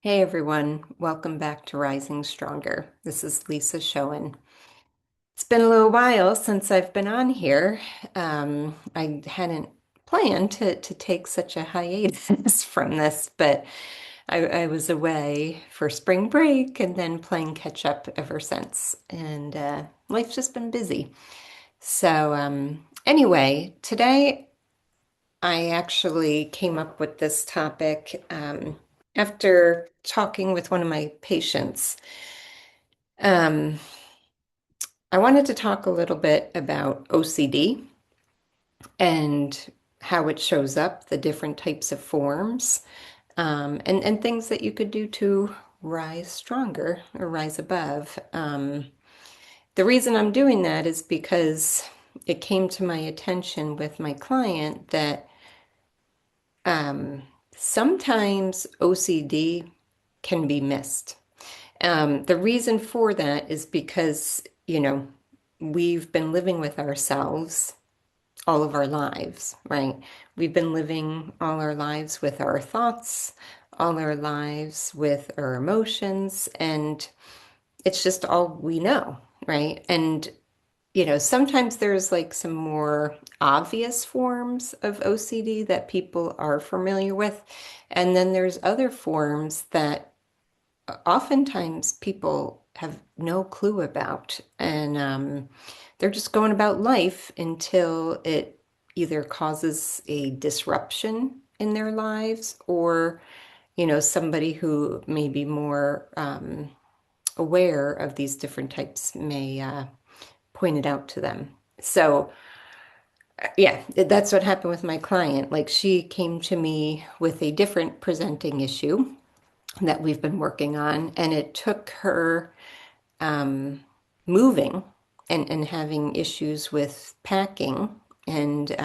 Hey everyone, welcome back to Rising Stronger. This is Lisa Schoen. It's been a little while since I've been on here. I hadn't planned to take such a hiatus from this, but I was away for spring break and then playing catch up ever since. And life's just been busy. Anyway, today I actually came up with this topic after talking with one of my patients. Um, I wanted to talk a little bit about OCD and how it shows up, the different types of forms, and things that you could do to rise stronger or rise above. The reason I'm doing that is because it came to my attention with my client that um, sometimes OCD can be missed. The reason for that is because, we've been living with ourselves all of our lives, right? We've been living all our lives with our thoughts, all our lives with our emotions, and it's just all we know, right? And sometimes there's like some more obvious forms of OCD that people are familiar with. And then there's other forms that oftentimes people have no clue about. And they're just going about life until it either causes a disruption in their lives or, somebody who may be more aware of these different types may point it out to them. So, yeah, that's what happened with my client. Like she came to me with a different presenting issue that we've been working on, and it took her moving and having issues with packing, and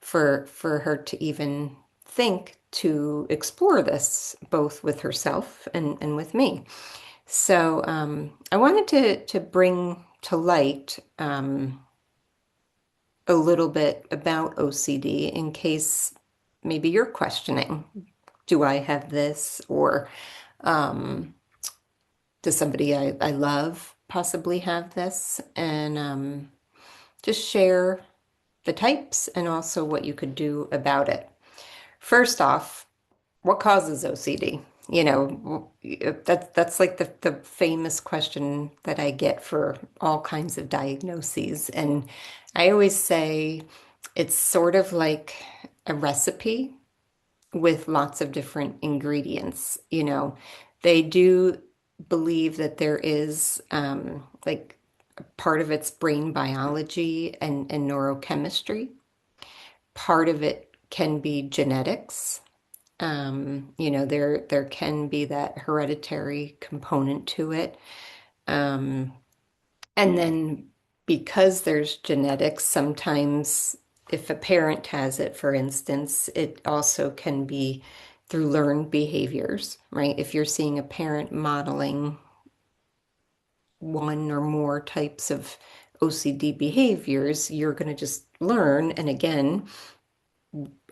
for her to even think to explore this both with herself and with me. So I wanted to bring to light a little bit about OCD in case maybe you're questioning, do I have this? Or does somebody I love possibly have this? And just share the types and also what you could do about it. First off, what causes OCD? That's like the famous question that I get for all kinds of diagnoses. And I always say it's sort of like a recipe with lots of different ingredients. They do believe that there is like part of it's brain biology and neurochemistry. Part of it can be genetics. There can be that hereditary component to it. Um, and then because there's genetics, sometimes if a parent has it, for instance, it also can be through learned behaviors, right? If you're seeing a parent modeling one or more types of OCD behaviors, you're going to just learn. And again,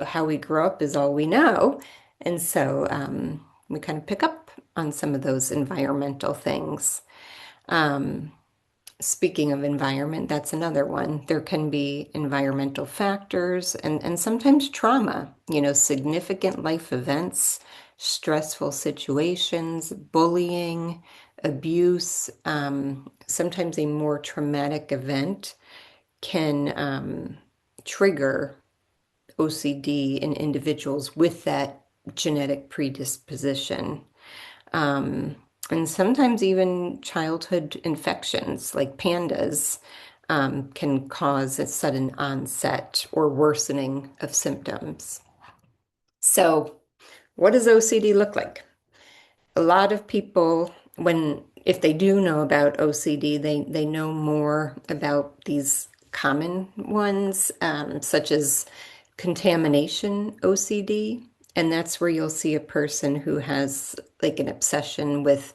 how we grow up is all we know. And so we kind of pick up on some of those environmental things. Um, Speaking of environment, that's another one. There can be environmental factors and sometimes trauma, significant life events, stressful situations, bullying, abuse. Sometimes a more traumatic event can trigger OCD in individuals with that genetic predisposition. Um, and sometimes even childhood infections like pandas can cause a sudden onset or worsening of symptoms. So, what does OCD look like? A lot of people, if they do know about OCD, they know more about these common ones, such as contamination OCD. And that's where you'll see a person who has like an obsession with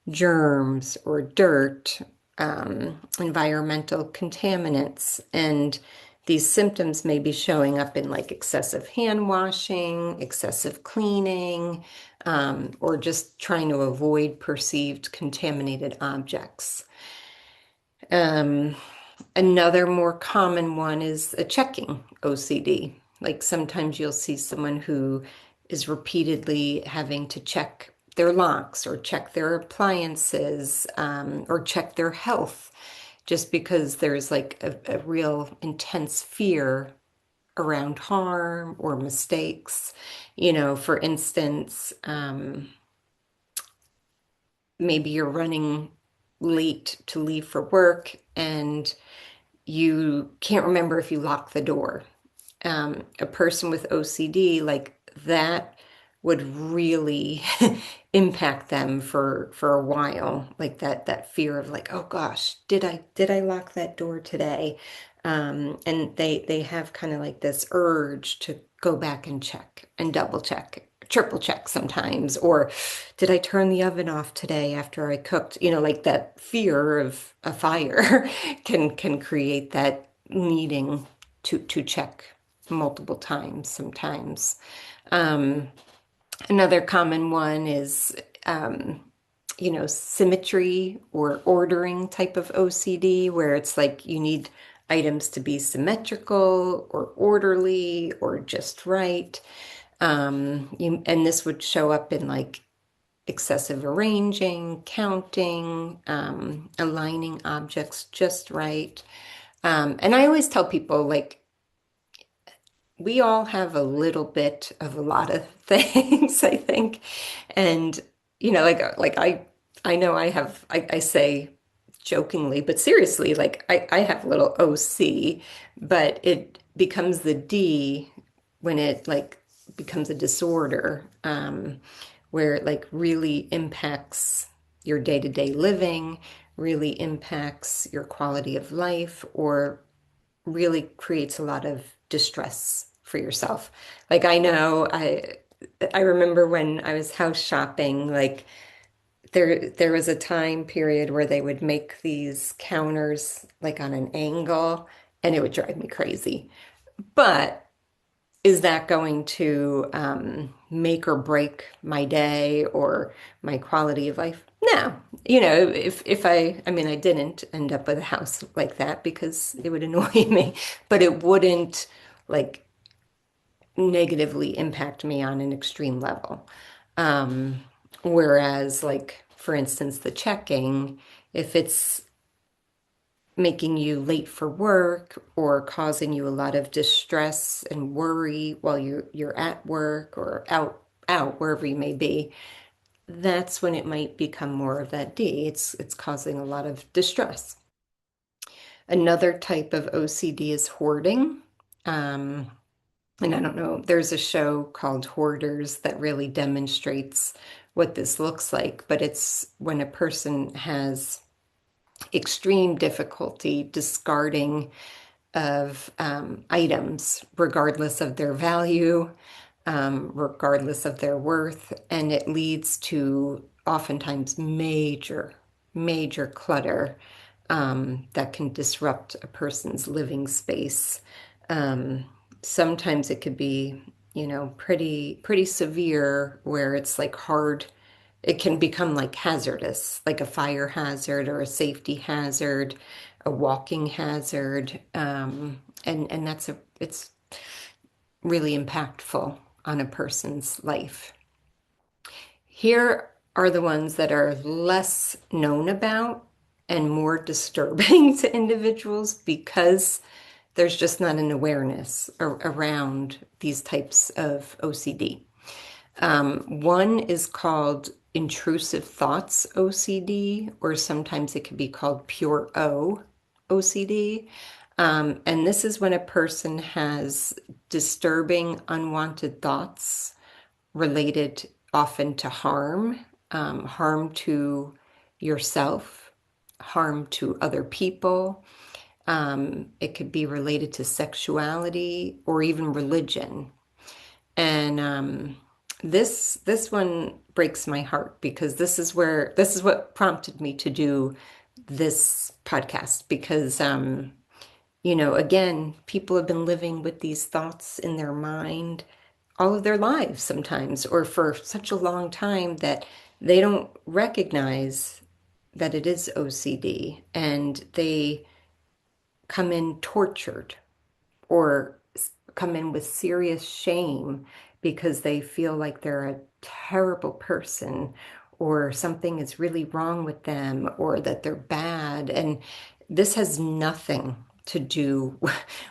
germs or dirt, environmental contaminants, and these symptoms may be showing up in like excessive hand washing, excessive cleaning, or just trying to avoid perceived contaminated objects. Um, Another more common one is a checking OCD. Like sometimes you'll see someone who is repeatedly having to check their locks or check their appliances, or check their health just because there's like a real intense fear around harm or mistakes. For instance, maybe you're running late to leave for work and you can't remember if you locked the door. A person with OCD, like that would really impact them for a while, like that fear of like, oh gosh, did I lock that door today? And they have kind of like this urge to go back and check and double check, triple check sometimes, or did I turn the oven off today after I cooked? Like that fear of a fire can create that needing to check multiple times sometimes. Um, Another common one is, symmetry or ordering type of OCD, where it's like you need items to be symmetrical or orderly or just right. And this would show up in like excessive arranging, counting, aligning objects just right. And I always tell people, like, we all have a little bit of a lot of things, I think. And, I know I say jokingly, but seriously, like I have a little OC, but it becomes the D when it like becomes a disorder, where it like really impacts your day-to-day living, really impacts your quality of life, or really creates a lot of distress for yourself. Like I know I remember when I was house shopping, like there was a time period where they would make these counters like on an angle and it would drive me crazy. But is that going to make or break my day or my quality of life? No. If I mean, I didn't end up with a house like that because it would annoy me, but it wouldn't like negatively impact me on an extreme level. Um, Whereas, like, for instance, the checking, if it's making you late for work or causing you a lot of distress and worry while you're at work or out wherever you may be, that's when it might become more of that D. It's causing a lot of distress. Another type of OCD is hoarding. Um, and I don't know, there's a show called Hoarders that really demonstrates what this looks like, but it's when a person has extreme difficulty discarding of items, regardless of their value, regardless of their worth, and it leads to oftentimes major clutter that can disrupt a person's living space. Um, Sometimes it could be, pretty severe where it's like hard. It can become like hazardous, like a fire hazard or a safety hazard, a walking hazard, and it's really impactful on a person's life. Here are the ones that are less known about and more disturbing to individuals because there's just not an awareness around these types of OCD. One is called intrusive thoughts OCD, or sometimes it could be called pure O OCD. And this is when a person has disturbing, unwanted thoughts related often to harm, harm to yourself, harm to other people. It could be related to sexuality or even religion. And this one breaks my heart because this is what prompted me to do this podcast because Again, people have been living with these thoughts in their mind all of their lives sometimes, or for such a long time that they don't recognize that it is OCD and they come in tortured or come in with serious shame because they feel like they're a terrible person or something is really wrong with them or that they're bad. And this has nothing to do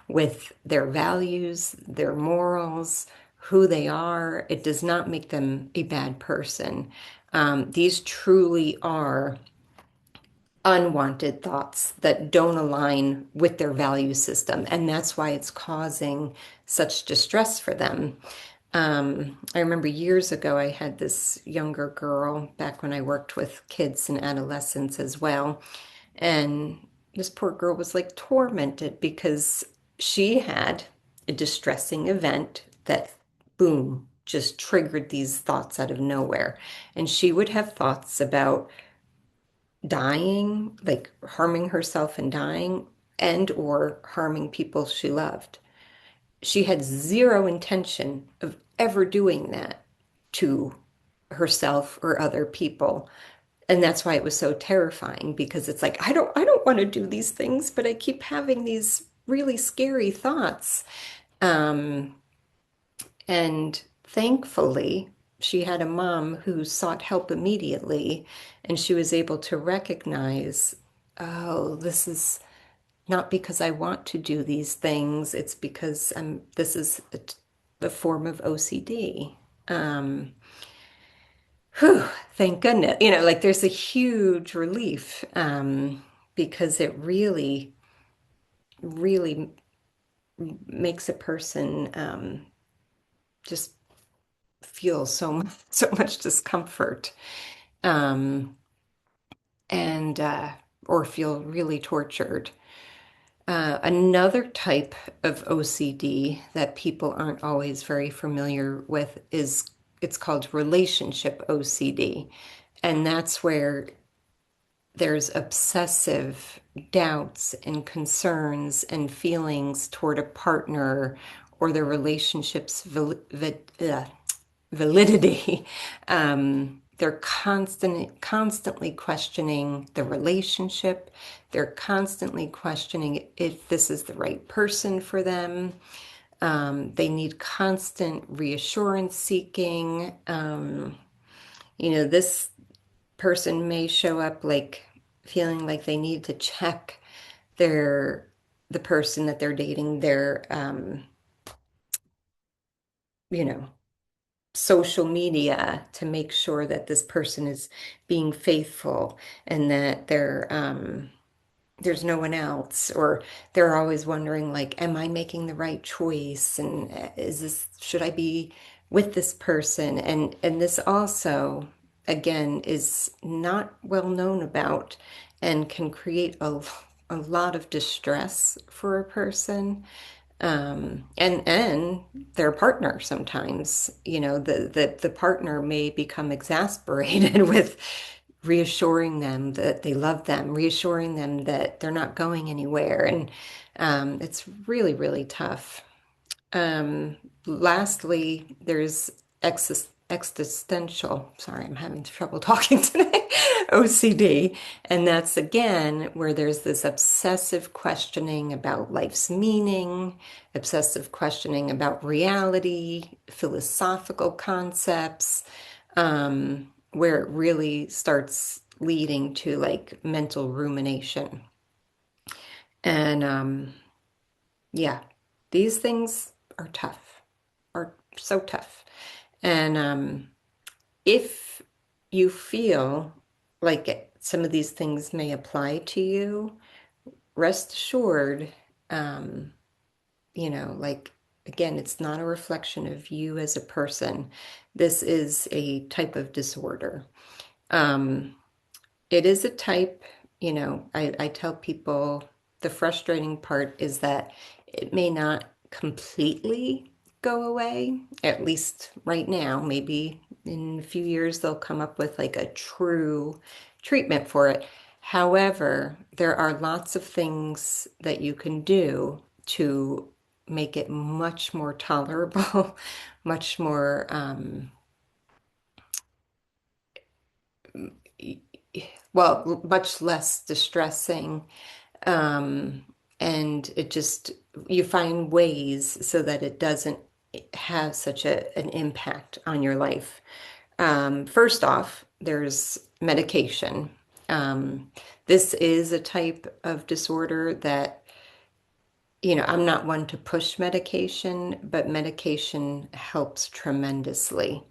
with their values, their morals, who they are. It does not make them a bad person. These truly are unwanted thoughts that don't align with their value system. And that's why it's causing such distress for them. I remember years ago, I had this younger girl back when I worked with kids and adolescents as well. And this poor girl was like tormented because she had a distressing event that, boom, just triggered these thoughts out of nowhere. And she would have thoughts about dying, like harming herself and dying, and or harming people she loved. She had zero intention of ever doing that to herself or other people. And that's why it was so terrifying because it's like I don't want to do these things, but I keep having these really scary thoughts. Um, and thankfully, she had a mom who sought help immediately, and she was able to recognize, oh, this is not because I want to do these things, it's because this is a form of OCD. Um, Whew, thank goodness. Like there's a huge relief because it really, really makes a person just feel so much discomfort um, and or feel really tortured. Another type of OCD that people aren't always very familiar with is it's called relationship OCD. And that's where there's obsessive doubts and concerns and feelings toward a partner or the relationship's validity. They're constantly questioning the relationship. They're constantly questioning if this is the right person for them. They need constant reassurance seeking. This person may show up like feeling like they need to check their the person that they're dating, their you know, social media to make sure that this person is being faithful and that there's no one else, or they're always wondering like, am I making the right choice? And should I be with this person? And this also, again, is not well known about and can create a lot of distress for a person and their partner sometimes, the partner may become exasperated with reassuring them that they love them, reassuring them that they're not going anywhere. And it's really, really tough. Lastly, there's existential, sorry, I'm having trouble talking today, OCD. And that's again where there's this obsessive questioning about life's meaning, obsessive questioning about reality, philosophical concepts, where it really starts leading to like mental rumination. And yeah, these things are tough, are so tough. And if you feel like some of these things may apply to you, rest assured, um, like again, it's not a reflection of you as a person. This is a type of disorder. Um, It is a type, I tell people the frustrating part is that it may not completely go away, at least right now. Maybe in a few years they'll come up with like a true treatment for it. However, there are lots of things that you can do to make it much more tolerable, much more, much less distressing. Um, and it just, you find ways so that it doesn't have such an impact on your life. First off, there's medication. Um, this is a type of disorder that, I'm not one to push medication, but medication helps tremendously.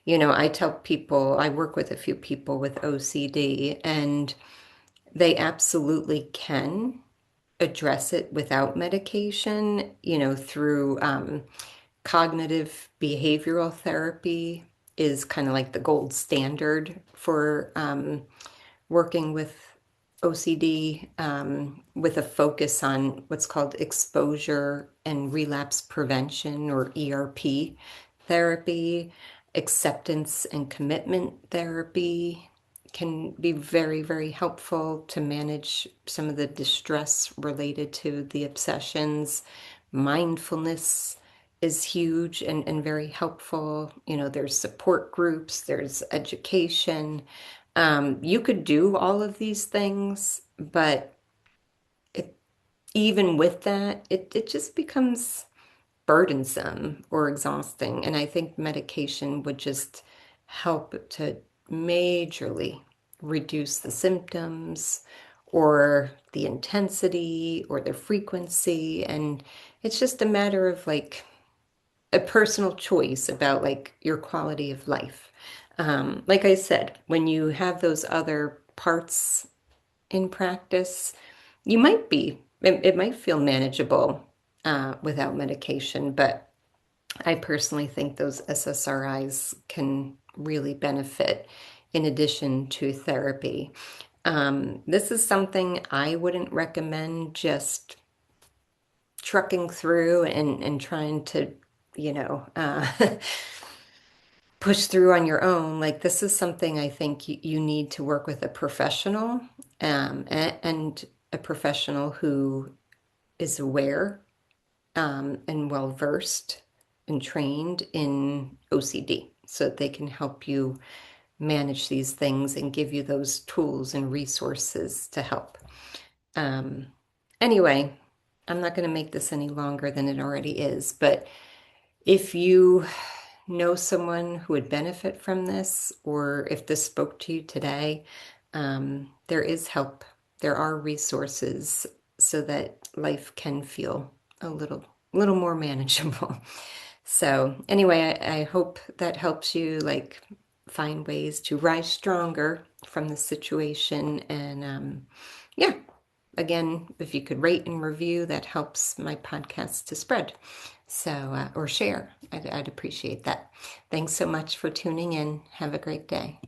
I tell people, I work with a few people with OCD, and they absolutely can address it without medication, through cognitive behavioral therapy is kind of like the gold standard for working with OCD, with a focus on what's called exposure and relapse prevention, or ERP therapy. Acceptance and commitment therapy can be very, very helpful to manage some of the distress related to the obsessions. Mindfulness is huge and very helpful. There's support groups, there's education. You could do all of these things, but it, even with that, it just becomes burdensome or exhausting. And I think medication would just help to majorly reduce the symptoms or the intensity or the frequency. And it's just a matter of like a personal choice about like your quality of life. Like I said, when you have those other parts in practice, it might feel manageable without medication, but I personally think those SSRIs can really benefit in addition to therapy. This is something I wouldn't recommend just trucking through and trying to, you know, uh, push through on your own. Like, this is something I think you need to work with a professional, and a professional who is aware, and well versed and trained in OCD so that they can help you manage these things and give you those tools and resources to help. Um, anyway, I'm not going to make this any longer than it already is, but if you know someone who would benefit from this, or if this spoke to you today, there is help. There are resources so that life can feel a little more manageable. So anyway, I hope that helps you like find ways to rise stronger from the situation. And yeah, again, if you could rate and review, that helps my podcast to spread. So, or share, I'd appreciate that. Thanks so much for tuning in. Have a great day.